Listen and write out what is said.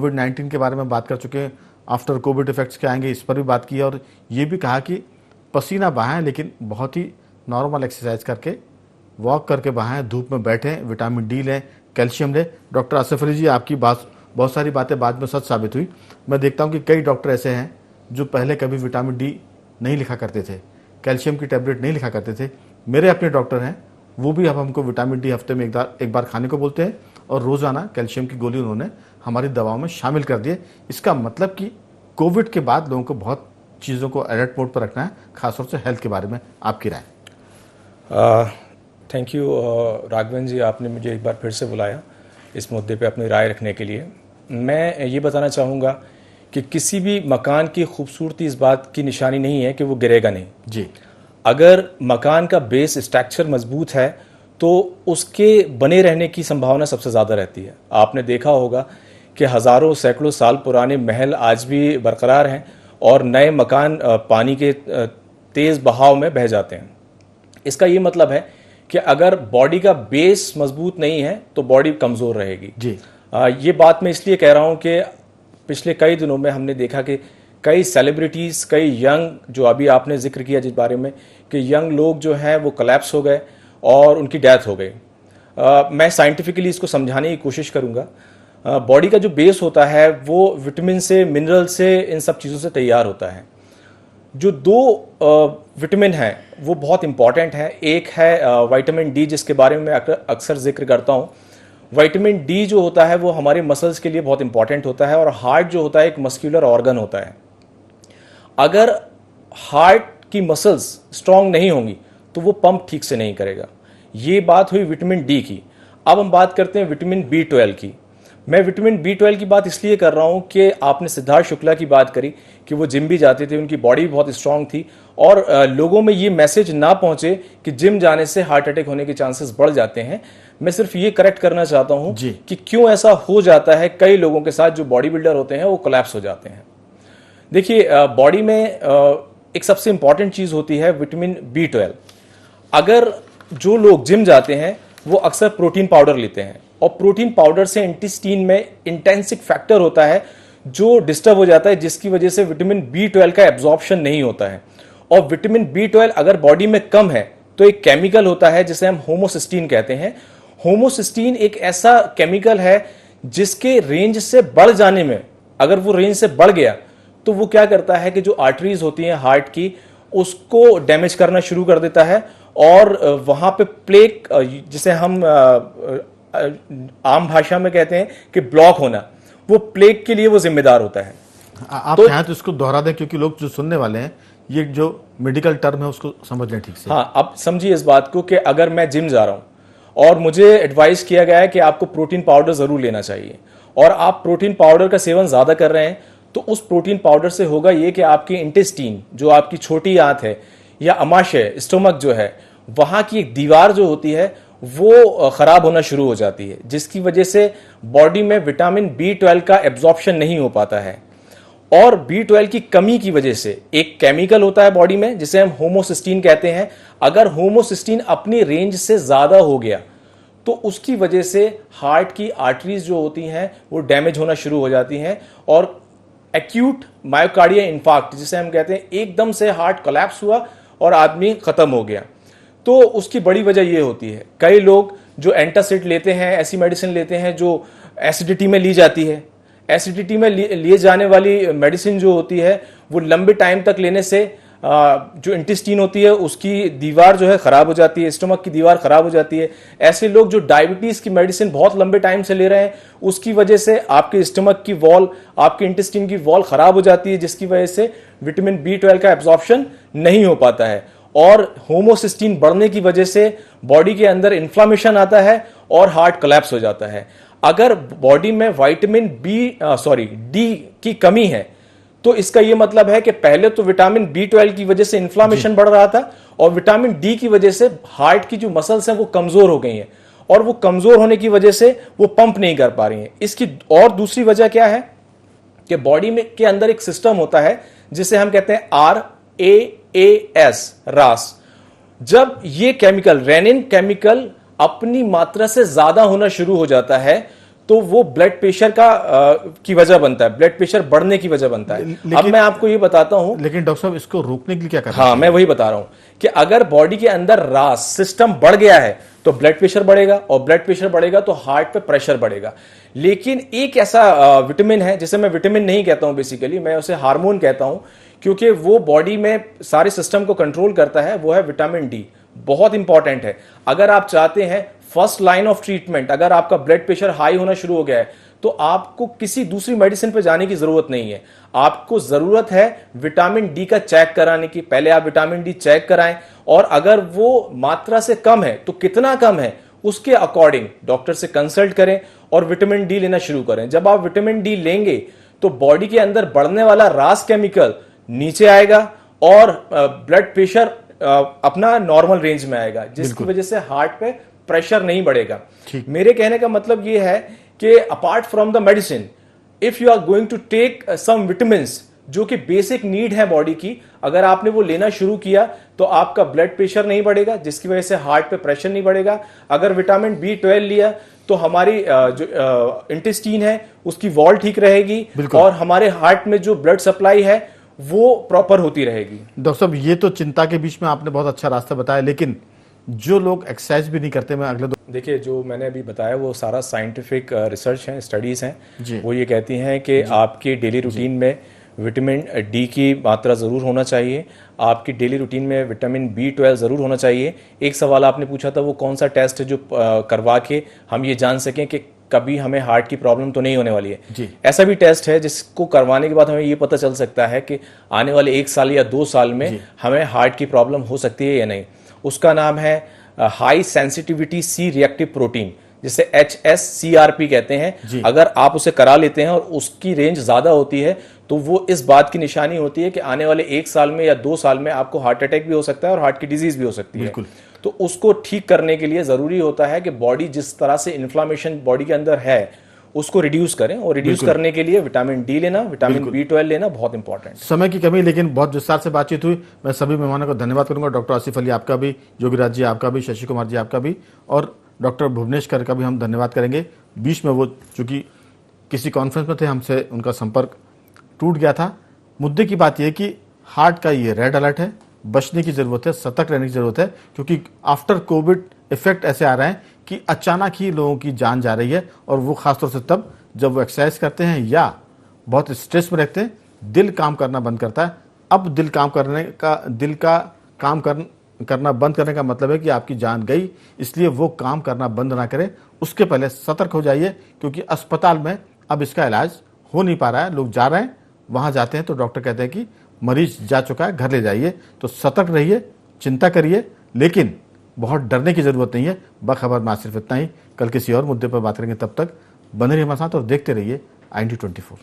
कोविड-19 के बारे में बात कर चुके हैं, आफ्टर कोविड इफेक्ट्स क्या आएंगे इस पर भी बात की है, और ये भी कहा कि पसीना बहाएं लेकिन बहुत ही नॉर्मल एक्सरसाइज करके, वॉक करके बहाएं, धूप में बैठें, विटामिन डी लें, कैल्शियम लें। डॉक्टर आसिफ अली जी, आपकी बहुत सारी बातें बाद में सच साबित हुई। मैं देखता हूँ कि कई डॉक्टर ऐसे हैं जो पहले कभी विटामिन डी नहीं लिखा करते थे, कैल्शियम की टैबलेट नहीं लिखा करते थे। मेरे अपने डॉक्टर हैं, वो भी अब हमको विटामिन डी हफ्ते में एक बार खाने को बोलते हैं, और रोज़ाना कैल्शियम की गोली उन्होंने हमारी दवाओं में शामिल कर दिए। इसका मतलब कि कोविड के बाद लोगों को बहुत चीज़ों को अलर्ट मोड पर रखना है, खासतौर से हेल्थ के बारे में आपकी राय। थैंक यू राघवन जी, आपने मुझे एक बार फिर से बुलाया इस मुद्दे पे अपनी राय रखने के लिए। मैं ये बताना चाहूँगा कि किसी भी मकान की खूबसूरती इस बात की निशानी नहीं है कि वो गिरेगा नहीं जी। अगर मकान का बेस स्ट्रक्चर मजबूत है तो उसके बने रहने की संभावना सबसे ज़्यादा रहती है। आपने देखा होगा कि हज़ारों सैकड़ों साल पुराने महल आज भी बरकरार हैं और नए मकान पानी के तेज़ बहाव में बह जाते हैं। इसका ये मतलब है कि अगर बॉडी का बेस मजबूत नहीं है तो बॉडी कमज़ोर रहेगी जी। ये बात मैं इसलिए कह रहा हूँ कि पिछले कई दिनों में हमने देखा कि कई सेलिब्रिटीज़, कई यंग, जो अभी आपने जिक्र किया जिस बारे में कि यंग लोग जो हैं वो कोलैप्स हो गए और उनकी डेथ हो गई। मैं साइंटिफिकली इसको समझाने की कोशिश करूँगा। बॉडी का जो बेस होता है वो विटामिन से, मिनरल से, इन सब चीज़ों से तैयार होता है। जो दो विटामिन हैं वो बहुत इंपॉर्टेंट है। एक है विटामिन डी, जिसके बारे में मैं अक्सर जिक्र करता हूँ। विटामिन डी जो होता है वो हमारे मसल्स के लिए बहुत इंपॉर्टेंट होता है, और हार्ट जो होता है एक मस्कुलर ऑर्गन होता है। अगर हार्ट की मसल्स स्ट्रांग नहीं होंगी तो वो पंप ठीक से नहीं करेगा। ये बात हुई विटामिन डी की। अब हम बात करते हैं विटामिन बी12 की। मैं विटामिन बी12 की बात इसलिए कर रहा हूं कि आपने सिद्धार्थ शुक्ला की बात करी कि वो जिम भी जाते थे, उनकी बॉडी भी बहुत स्ट्रांग थी, और लोगों में ये मैसेज ना पहुंचे कि जिम जाने से हार्ट अटैक होने के चांसेस बढ़ जाते हैं। मैं सिर्फ ये करेक्ट करना चाहता हूं कि क्यों ऐसा हो जाता है। कई लोगों के साथ जो बॉडी बिल्डर होते हैं वो कोलैप्स हो जाते हैं। देखिए, बॉडी में एक सबसे इंपॉर्टेंट चीज होती है विटामिन बी12। अगर जो लोग जिम जाते हैं वो अक्सर प्रोटीन पाउडर लेते हैं, और प्रोटीन पाउडर से इंटेस्टाइन में इंटेंसिक फैक्टर होता है जो डिस्टर्ब हो जाता है, जिसकी वजह से विटामिन बी12 का एब्जॉर्प्शन नहीं होता है। और विटामिन बी12 अगर बॉडी में कम है तो एक केमिकल होता है जिसे हम होमोसिस्टीन कहते हैं। होमोसिस्टीन एक ऐसा केमिकल है जिसके रेंज से बढ़ जाने में, अगर वो रेंज से बढ़ गया तो वो क्या करता है कि जो आर्टरीज होती हैं हार्ट की, उसको डैमेज करना शुरू कर देता है, और वहां पे प्लेक, जिसे हम आम भाषा में कहते हैं कि ब्लॉक होना, वो प्लेक के लिए वो जिम्मेदार होता है। आप चाहें तो इसको दोहरा दें, क्योंकि लोग जो सुनने वाले हैं ये जो मेडिकल टर्म है उसको समझ लें ठीक से। हाँ, अब समझिए इस बात को कि अगर मैं जिम जा रहा हूं और मुझे एडवाइस किया गया है कि आपको प्रोटीन पाउडर जरूर लेना चाहिए, और आप प्रोटीन पाउडर का सेवन ज्यादा कर रहे हैं, तो उस प्रोटीन पाउडर से होगा ये कि आपकी इंटेस्टीन, जो आपकी छोटी आंत है या अमाशय, स्टोमक जो है, वहां की एक दीवार जो होती है वो खराब होना शुरू हो जाती है, जिसकी वजह से बॉडी में विटामिन बी12 का एब्जॉर्प्शन नहीं हो पाता है। और बी12 की कमी की वजह से एक केमिकल होता है बॉडी में जिसे हम होमोसिस्टीन कहते हैं। अगर होमोसिस्टीन अपनी रेंज से ज्यादा हो गया तो उसकी वजह से हार्ट की आर्टरीज जो होती हैं वो डैमेज होना शुरू हो जाती हैं, और एक्यूट मायोकार्डियल इंफार्क्ट जिसे हम कहते हैं, एकदम से हार्ट कोलैप्स हुआ और आदमी खत्म हो गया। तो उसकी बड़ी वजह ये होती है, कई लोग जो एंटासिड लेते हैं, ऐसी मेडिसिन लेते हैं जो एसिडिटी में ली जाती है। एसिडिटी में लिए जाने वाली मेडिसिन जो होती है वो लंबे टाइम तक लेने से जो इंटेस्टीन होती है उसकी दीवार जो है खराब हो जाती है, स्टमक की दीवार खराब हो जाती है। ऐसे लोग जो डायबिटीज की मेडिसिन बहुत लंबे टाइम से ले रहे हैं, उसकी वजह से आपके स्टमक की वॉल, आपके इंटेस्टीन की वॉल खराब हो जाती है, जिसकी वजह से विटामिन बी12 का एब्जॉर्प्शन नहीं हो पाता है, और होमोसिस्टीन बढ़ने की वजह से बॉडी के अंदर इन्फ्लामेशन आता है और हार्ट कोलैप्स हो जाता है। अगर बॉडी में विटामिन डी की कमी है तो इसका यह मतलब है कि पहले तो विटामिन बी12 की वजह से इन्फ्लामेशन बढ़ रहा था, और विटामिन डी की वजह से हार्ट की जो मसल्स हैं वो कमजोर हो गई हैं, और वो कमजोर होने की वजह से वो पंप नहीं कर पा रही हैं। इसकी और दूसरी वजह क्या है कि बॉडी में के अंदर एक सिस्टम होता है जिसे हम कहते हैं RAAS, रास। जब ये केमिकल, रेनिन केमिकल, अपनी मात्रा से ज्यादा होना शुरू हो जाता है तो वो ब्लड प्रेशर की वजह बनता है, ब्लड प्रेशर बढ़ने की वजह बनता है। अब मैं आपको ये बताता हूं, लेकिन डॉक्टर साहब इसको रोकने के लिए क्या करना हाँ, मैं वही बता रहा हूं कि अगर बॉडी के अंदर रास सिस्टम बढ़ गया है तो ब्लड प्रेशर बढ़ेगा, और ब्लड प्रेशर बढ़ेगा तो हार्ट पे प्रेशर बढ़ेगा। लेकिन एक ऐसा विटामिन है जिसे मैं विटामिन नहीं कहता हूं, बेसिकली मैं उसे हार्मोन कहता हूं, क्योंकि वो बॉडी में सारे सिस्टम को कंट्रोल करता है, वो है विटामिन डी। बहुत इंपॉर्टेंट है। अगर आप चाहते हैं फर्स्ट लाइन ऑफ ट्रीटमेंट, अगर आपका ब्लड प्रेशर हाई होना शुरू हो गया है तो आपको किसी दूसरी मेडिसिन पे जाने की जरूरत नहीं है। आपको जरूरत है विटामिन डी का चेक कराने की। पहले आप विटामिन डी चेक कराएं, और अगर वो मात्रा से कम है तो कितना कम है उसके अकॉर्डिंग डॉक्टर से कंसल्ट करें और विटामिन डी लेना शुरू करें। जब आप विटामिन डी लेंगे तो बॉडी के अंदर बढ़ने वाला रास केमिकल नीचे आएगा और ब्लड प्रेशर अपना नॉर्मल रेंज में आएगा, जिसकी वजह से हार्ट पे प्रेशर नहीं बढ़ेगा। मेरे कहने का मतलब यह है कि apart from the medicine, if you are going to take some vitamins जो कि बेसिक नीड है बॉडी की, अगर आपने वो लेना शुरू किया तो आपका ब्लड प्रेशर नहीं बढ़ेगा, जिसकी वजह से हार्ट पे प्रेशर नहीं बढ़ेगा। अगर विटामिन B12 लिया तो हमारी जो इंटेस्टीन है उसकी वॉल ठीक रहेगी, और हमारे हार्ट में जो ब्लड सप्लाई है वो प्रॉपर होती रहेगी। डॉक्टर साहब ये तो चिंता के बीच में आपने बहुत अच्छा रास्ता बताया, लेकिन जो लोग एक्सरसाइज भी नहीं करते, मैं अगले देखिए, जो मैंने अभी बताया वो सारा साइंटिफिक रिसर्च है, स्टडीज हैं। वो ये कहती हैं कि आपकी डेली रूटीन में विटामिन डी की मात्रा ज़रूर होना चाहिए, आपकी डेली रूटीन में विटामिन B12 ज़रूर होना चाहिए। एक सवाल आपने पूछा था वो कौन सा टेस्ट है जो करवा के हम ये जान सकें कि कभी हमें हार्ट की प्रॉब्लम तो नहीं होने वाली है। ऐसा भी टेस्ट है जिसको करवाने के बाद हमें ये पता चल सकता है कि आने वाले 1 साल या 2 साल में हमें हार्ट की प्रॉब्लम हो सकती है या नहीं। उसका नाम है high sensitivity C reactive protein, जिसे HSCRP कहते हैं। अगर आप उसे करा लेते हैं और उसकी रेंज ज्यादा होती है तो वो इस बात की निशानी होती है कि आने वाले 1 साल में या 2 साल में आपको हार्ट अटैक भी हो सकता है और हार्ट की डिजीज भी हो सकती है। तो उसको ठीक करने के लिए जरूरी होता है कि बॉडी जिस तरह से इन्फ्लामेशन बॉडी के अंदर है उसको रिड्यूस करें, और रिड्यूस करने के लिए विटामिन डी लेना, विटामिन B12 लेना बहुत इंपॉर्टेंट। समय की कमी, लेकिन बहुत विस्तार से बातचीत हुई। मैं सभी मेहमानों को धन्यवाद करूंगा, डॉक्टर आसिफ अली आपका भी, योगीराज जी आपका भी, शशि कुमार जी आपका भी, और डॉक्टर भुवनेश्वर का भी हम धन्यवाद करेंगे। बीच में वो चूंकि किसी कॉन्फ्रेंस में थे, हमसे उनका संपर्क टूट गया था। मुद्दे की बात यह कि हार्ट का ये रेड अलर्ट है, बचने की जरूरत है, सतर्क रहने की जरूरत है, क्योंकि आफ्टर कोविड इफेक्ट ऐसे आ रहे हैं कि अचानक ही लोगों की जान जा रही है, और वो खासतौर से तब जब वो एक्सरसाइज करते हैं या बहुत स्ट्रेस में रहते हैं, दिल काम करना बंद करता है। अब दिल का काम करना बंद करने का मतलब है कि आपकी जान गई, इसलिए वो काम करना बंद ना करें। उसके पहले सतर्क हो जाइए, क्योंकि अस्पताल में अब इसका इलाज हो नहीं पा रहा है। लोग जा रहे हैं, वहां जाते हैं तो डॉक्टर कहते हैं कि मरीज जा चुका है, घर ले जाइए। तो सतर्क रहिए, चिंता करिए, लेकिन बहुत डरने की जरूरत नहीं है। बखबर में सिर्फ इतना ही। कल किसी और मुद्दे पर बात करेंगे, तब तक बने रहिए हमारे साथ और देखते रहिए IND24।